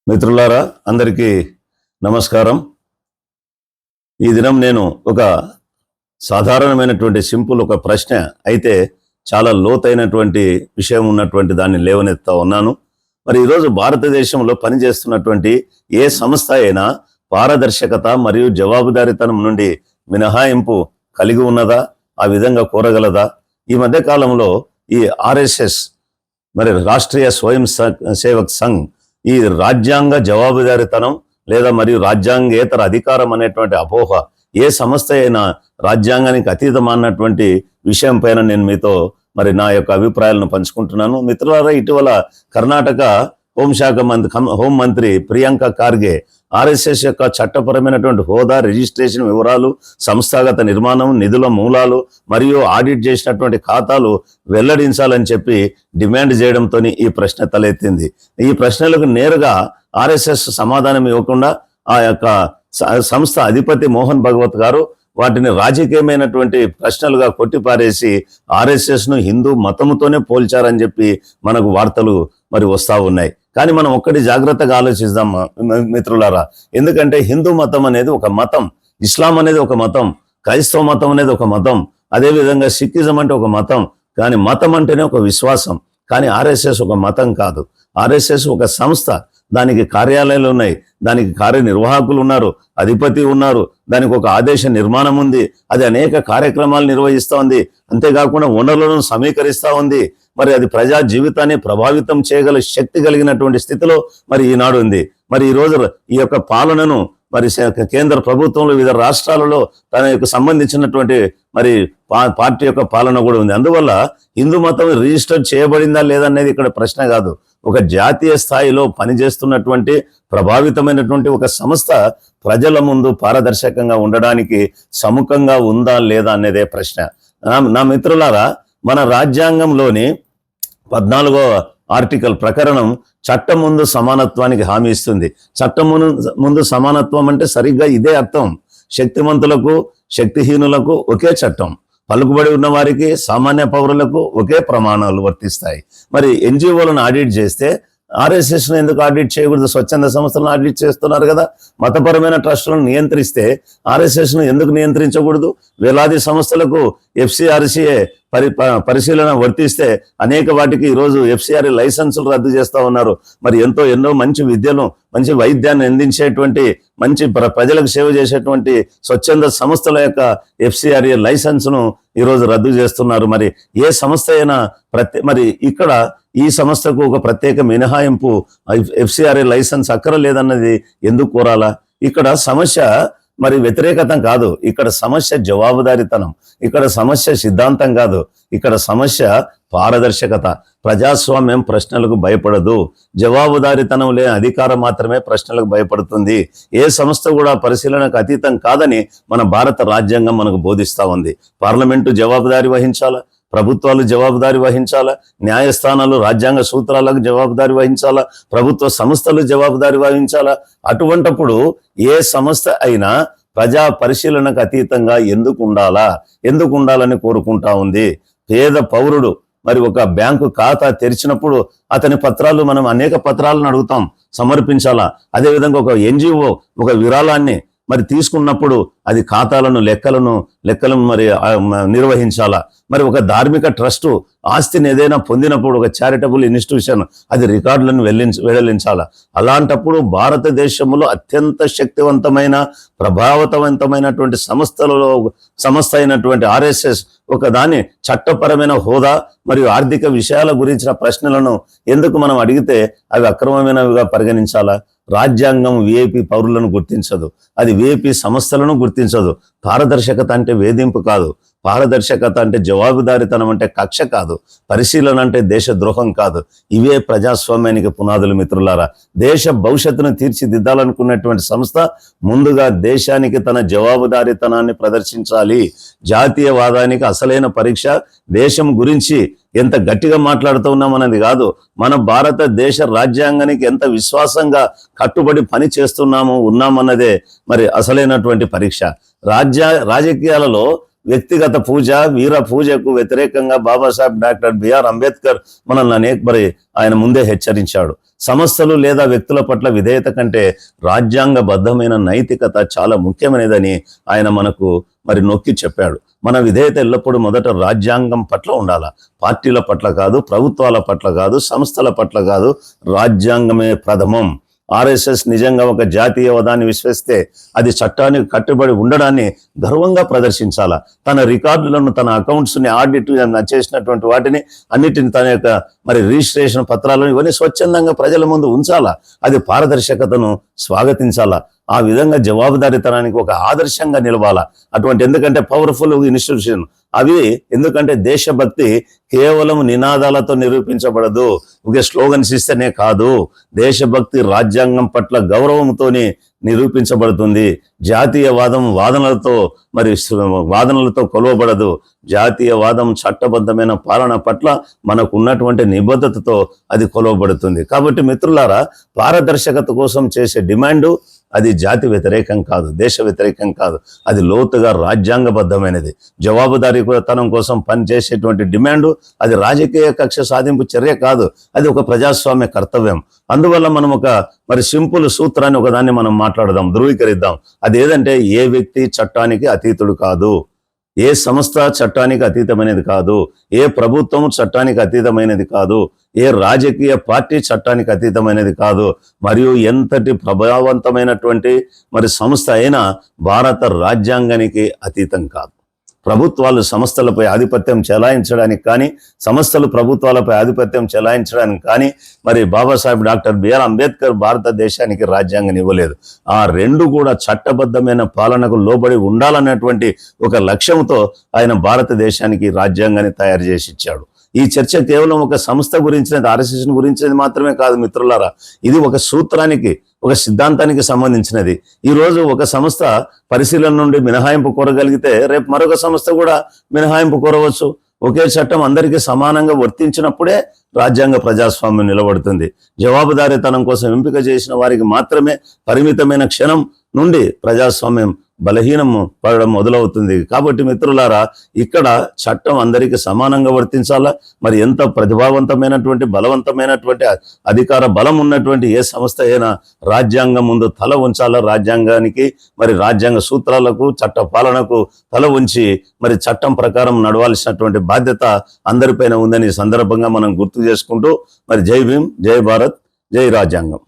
మిత్రులారా, అందరికీ నమస్కారం. ఈ దినం నేను ఒక సాధారణమైనటువంటి సింపుల్ ఒక ప్రశ్న అయితే చాలా లోతైనటువంటి విషయం ఉన్నటువంటి దాన్ని లేవనెత్తా ఉన్నాను. మరి ఈరోజు భారతదేశంలో పనిచేస్తున్నటువంటి ఏ సంస్థ అయినా పారదర్శకత మరియు జవాబుదారీతనం నుండి మినహాయింపు కలిగి ఉన్నదా? ఆ విధంగా కోరగలదా? ఈ మధ్య కాలంలో ఈ ఆర్ఎస్ఎస్ మరి రాష్ట్రీయ స్వయం సేవక్ సంఘ్ ఈ రాజ్యాంగ జవాబుదారీతనం లేదా మరియు రాజ్యాంగేతర అధికారం అనేటువంటి అపోహ ఏ సంస్థ అయినా రాజ్యాంగానికి అతీతమన్నటువంటి విషయం పైన నేను మీతో మరి నా యొక్క అభిప్రాయాలను పంచుకుంటున్నాను. మిత్రులారా, ఇటీవల కర్ణాటక హోం మంత్రి ప్రియాంక ఖార్గే ఆర్ఎస్ఎస్ యొక్క చట్టపరమైనటువంటి హోదా, రిజిస్ట్రేషన్ వివరాలు, సంస్థాగత నిర్మాణం, నిధుల మూలాలు మరియు ఆడిట్ చేసినటువంటి ఖాతాలు వెల్లడించాలని చెప్పి డిమాండ్ చేయడంతో ఈ ప్రశ్న తలెత్తింది. ఈ ప్రశ్నలకు నేరుగా ఆర్ఎస్ఎస్ సమాధానం ఇవ్వకుండా ఆ యొక్క సంస్థ అధిపతి మోహన్ భగవత్ గారు వాటిని రాజకీయమైనటువంటి ప్రశ్నలుగా కొట్టిపారేసి ఆర్ఎస్ఎస్ను హిందూ మతముతోనే పోల్చారని చెప్పి మనకు వార్తలు మరి వస్తూ ఉన్నాయి. కానీ మనం ఒక్కటి జాగ్రత్తగా ఆలోచిద్దాం మిత్రులారా. ఎందుకంటే హిందూ మతం అనేది ఒక మతం, ఇస్లాం అనేది ఒక మతం, క్రైస్తవ మతం అనేది ఒక మతం, అదేవిధంగా సిక్కిజం అంటే ఒక మతం. కానీ మతం అంటేనే ఒక విశ్వాసం. కానీ ఆర్ఎస్ఎస్ ఒక మతం కాదు. ఆర్ఎస్ఎస్ ఒక సంస్థ. దానికి కార్యాలయాలు ఉన్నాయి, దానికి కార్యనిర్వాహకులు ఉన్నారు, అధిపతి ఉన్నారు, దానికి ఒక ఆదేశ నిర్మాణం ఉంది, అది అనేక కార్యక్రమాలు నిర్వహిస్తూ ఉంది. అంతేకాకుండా వనరులను సమీకరిస్తూ ఉంది. మరి అది ప్రజా జీవితాన్ని ప్రభావితం చేయగల శక్తి కలిగినటువంటి స్థితిలో మరి ఈనాడు ఉంది. మరి ఈరోజు ఈ యొక్క పాలనను మరి కేంద్ర ప్రభుత్వంలో వివిధ రాష్ట్రాలలో తన యొక్క సంబంధించినటువంటి మరి పార్టీ యొక్క పాలన కూడా ఉంది. అందువల్ల హిందూ మతం రిజిస్టర్ చేయబడిందా లేదనేది ఇక్కడ ప్రశ్న కాదు. ఒక జాతీయ స్థాయిలో పనిచేస్తున్నటువంటి ప్రభావితమైనటువంటి ఒక సంస్థ ప్రజల ముందు పారదర్శకంగా ఉండడానికి సముఖంగా ఉందా లేదా అనేదే ప్రశ్న. నా మిత్రులారా, మన రాజ్యాంగంలోని 14వ ఆర్టికల్ ప్రకరణం చట్టం ముందు సమానత్వానికి హామీ ఇస్తుంది. చట్టం ముందు సమానత్వం అంటే సరిగ్గా ఇదే అర్థం. శక్తిమంతులకు శక్తిహీనులకు ఒకే చట్టం, పలుకుబడి ఉన్న వారికి సామాన్య పౌరులకు ఒకే ప్రమాణాలు వర్తిస్తాయి. మరి ఎన్జిఓలను ఆడిట్ చేస్తే ఆర్ఎస్ఎస్ను ఎందుకు ఆడిట్ చేయకూడదు? స్వచ్ఛంద సంస్థలను ఆడిట్ చేస్తున్నారు కదా. మతపరమైన ట్రస్టులను నియంత్రిస్తే ఆర్ఎస్ఎస్ను ఎందుకు నియంత్రించకూడదు? వేలాది సంస్థలకు ఎఫ్సిఆర్సిఏ పరిశీలన వర్తిస్తే అనేక వాటికి ఈరోజు ఎఫ్సిఆర్ఏ లైసెన్సులు రద్దు చేస్తూ ఉన్నారు. మరి ఎన్నో మంచి విద్యను, మంచి వైద్యాన్ని అందించేటువంటి, మంచి ప్రజలకు సేవ చేసేటువంటి స్వచ్ఛంద సంస్థల యొక్క ఎఫ్సిఆర్ఏ లైసెన్స్ను ఈరోజు రద్దు చేస్తున్నారు. మరి ఏ సంస్థ అయినా మరి ఇక్కడ ఈ సంస్థకు ఒక ప్రత్యేక మినహాయింపు ఎఫ్సిఆర్ఏ లైసెన్స్ అక్కరలేదన్నది ఎందుకు కోరాలా? ఇక్కడ సమస్య మరి వ్యతిరేకత కాదు, ఇక్కడ సమస్య జవాబుదారీతనం, ఇక్కడ సమస్య సిద్ధాంతం కాదు, ఇక్కడ సమస్య పారదర్శకత. ప్రజాస్వామ్యం ప్రశ్నలకు భయపడదు. జవాబుదారీతనం లేని అధికారం మాత్రమే ప్రశ్నలకు భయపడుతుంది. ఏ సంస్థ కూడా పరిశీలనకు అతీతం కాదని మన భారత రాజ్యాంగం మనకు బోధిస్తూ ఉంది. పార్లమెంటు జవాబుదారీ వహించాలా, ప్రభుత్వాలు జవాబుదారీ వహించాలా, న్యాయస్థానాలు రాజ్యాంగ సూత్రాలకు జవాబుదారీ వహించాలా, ప్రభుత్వ సంస్థలు జవాబుదారీ వహించాలా. అటువంటప్పుడు ఏ సంస్థ అయినా ప్రజా పరిశీలనకు అతీతంగా ఎందుకు ఉండాలని కోరుకుంటా ఉంది. పేద పౌరుడు మరి ఒక బ్యాంకు ఖాతా తెరిచినప్పుడు అతని పత్రాలు మనం అనేక పత్రాలను అడుగుతాం, సమర్పించాలా. అదేవిధంగా ఒక ఎన్జిఓ ఒక విరాళాన్ని మరి తీసుకున్నప్పుడు అది ఖాతాలను లెక్కలను మరి నిర్వహించాలా. మరి ఒక ధార్మిక ట్రస్టు ఆస్తిని ఏదైనా పొందినప్పుడు ఒక చారిటబుల్ ఇన్స్టిట్యూషన్ అది రికార్డులను వెల్లడించాలా. అలాంటప్పుడు భారతదేశంలో అత్యంత శక్తివంతమైన ప్రభావవంతమైనటువంటి సంస్థ అయినటువంటి ఆర్ఎస్ఎస్ ఒక దాని చట్టపరమైన హోదా మరియు ఆర్థిక విషయాల గురించిన ప్రశ్నలను ఎందుకు మనం అడిగితే అవి అక్రమమైనవిగా పరిగణించాలా? రాజ్యాంగం విఐపి పౌరులను గుర్తించదు, అది విఐపి సంస్థలను గుర్తించదు. పారదర్శకత అంటే వేధింపు కాదు, పారదర్శకత అంటే జవాబుదారీతనం అంటే కక్ష కాదు, పరిశీలన అంటే దేశద్రోహం కాదు. ఇవే ప్రజాస్వామ్యానికి పునాదులు మిత్రులారా. దేశ భవిష్యత్తును తీర్చిదిద్దాలనుకున్నటువంటి సంస్థ ముందుగా దేశానికి తన జవాబుదారీతనాన్ని ప్రదర్శించాలి. జాతీయవాదానికి అసలైన పరీక్ష దేశం గురించి ఎంత గట్టిగా మాట్లాడుతూ ఉన్నామన్నది కాదు, మన భారతదేశ రాజ్యాంగానికి ఎంత విశ్వాసంగా కట్టుబడి పని ఉన్నామన్నదే మరి అసలైనటువంటి పరీక్ష. రాజకీయాలలో వ్యక్తిగత పూజ, వీర పూజకు వ్యతిరేకంగా బాబాసాహెబ్ డాక్టర్ బిఆర్ అంబేద్కర్ మనల్ని మరి ఆయన ముందే హెచ్చరించాడు. సంస్థలు లేదా వ్యక్తుల పట్ల విధేయత కంటే రాజ్యాంగబద్ధమైన నైతికత చాలా ముఖ్యమైనదని ఆయన మనకు మరి నొక్కి చెప్పాడు. మన విధేయత ఎల్లప్పుడూ మొదట రాజ్యాంగం పట్ల ఉండాల, పార్టీల పట్ల కాదు, ప్రభుత్వాల పట్ల కాదు, సంస్థల పట్ల కాదు, రాజ్యాంగమే ప్రథమం. ఆర్ఎస్ఎస్ నిజంగా ఒక జాతీయవాదాన్ని విశ్వసిస్తే అది చట్టానికి కట్టుబడి ఉండడాన్ని గర్వంగా ప్రదర్శించాలా. తన రికార్డులను, తన అకౌంట్స్ని ఆడిట్ చేసినటువంటి వాటిని అన్నిటిని, తన యొక్క మరి రిజిస్ట్రేషన్ పత్రాలను ఇవన్నీ స్వచ్ఛందంగా ప్రజల ముందు ఉంచాలా. అది పారదర్శకతను స్వాగతించాలా. ఆ విధంగా జవాబుదారీతనానికి ఒక ఆదర్శంగా నిలవాలా. అటువంటి ఎందుకంటే పవర్ఫుల్ ఇన్స్టిట్యూషన్ అవి, ఎందుకంటే దేశభక్తి కేవలం నినాదాలతో నిరూపించబడదు, ఒక స్లోగన్స్ ఇస్తేనే కాదు. దేశభక్తి రాజ్యాంగం పట్ల గౌరవంతోనే నిరూపించబడుతుంది. జాతీయవాదం వాదనలతో కొలవబడదు. జాతీయవాదం చట్టబద్ధమైన పాలన పట్ల మనకు ఉన్నటువంటి నిబద్ధతతో అది కొలవబడుతుంది. కాబట్టి మిత్రులారా, పారదర్శకత కోసం చేసే డిమాండు అది జాతి వ్యతిరేకం కాదు, దేశ వ్యతిరేకం కాదు, అది లోతుగా రాజ్యాంగబద్ధమైనది. జవాబుదారీతనం కోసం పనిచేసేటువంటి డిమాండు అది రాజకీయ కక్ష సాధింపు చర్య కాదు, అది ఒక ప్రజాస్వామ్య కర్తవ్యం. అందువల్ల మనం ఒక మరి సింపుల్ సూత్రాన్ని ఒకదాన్ని మనం మాట్లాడదాం, ధృవీకరిద్దాం. అది ఏదంటే, ఏ వ్యక్తి చట్టానికి అతీతుడు కాదు, ఏ సంస్థ చట్టానికి అతీతమైనది కాదు, ఏ ప్రభుత్వం చట్టానికి అతీతమైనది కాదు, ఏ రాజకీయ పార్టీ చట్టానికి అతీతమైనది కాదు, మరియు ఎంతటి ప్రభావవంతమైనటువంటి మరి సంస్థ అయినా భారత రాజ్యాంగానికి అతీతం కాదు. ప్రభుత్వాలు సంస్థలపై ఆధిపత్యం చెలాయించడానికి కానీ, సంస్థలు ప్రభుత్వాలపై ఆధిపత్యం చెలాయించడానికి కానీ మరి బాబాసాహెబ్ డాక్టర్ బిఆర్ అంబేద్కర్ భారతదేశానికి రాజ్యాంగం ఇవ్వలేదు. ఆ రెండు కూడా చట్టబద్ధమైన పాలనకు లోబడి ఉండాలన్నటువంటి ఒక లక్ష్యంతో ఆయన భారతదేశానికి రాజ్యాంగాన్ని తయారు చేసి ఇచ్చాడు. ఈ చర్చ కేవలం ఒక సంస్థ గురించినది, ఆర్ఎస్ఎస్ గురించినది మాత్రమే కాదు మిత్రులారా. ఇది ఒక సూత్రానికి, ఒక సిద్ధాంతానికి సంబంధించినది. ఈరోజు ఒక సంస్థ పరిశీలన నుండి మినహాయింపు కోరగలిగితే రేపు మరొక సంస్థ కూడా మినహాయింపు కోరవచ్చు. ఒకే చట్టం అందరికీ సమానంగా వర్తించినప్పుడే రాజ్యాంగ ప్రజాస్వామ్యం నిలబడుతుంది. జవాబుదారీతనం కోసం ఎంపిక చేసిన వారికి మాత్రమే పరిమితమైన క్షణం నుండి ప్రజాస్వామ్యం బలహీనం పడడం మొదలవుతుంది. కాబట్టి మిత్రులారా, ఇక్కడ చట్టం అందరికీ సమానంగా వర్తించాలా. మరి ఎంత ప్రతిభావంతమైనటువంటి, బలవంతమైనటువంటి, అధికార బలం ఉన్నటువంటి ఏ సంస్థ అయినా రాజ్యాంగం ముందు తల ఉంచాలా. రాజ్యాంగానికి మరి రాజ్యాంగ సూత్రాలకు, చట్ట పాలనకు తల ఉంచి మరి చట్టం ప్రకారం నడవాల్సినటువంటి బాధ్యత అందరిపైన ఉందని ఈ సందర్భంగా మనం గుర్తు చేసుకుంటూ మరి జై భీమ్, జై భారత్, జై రాజ్యాంగం.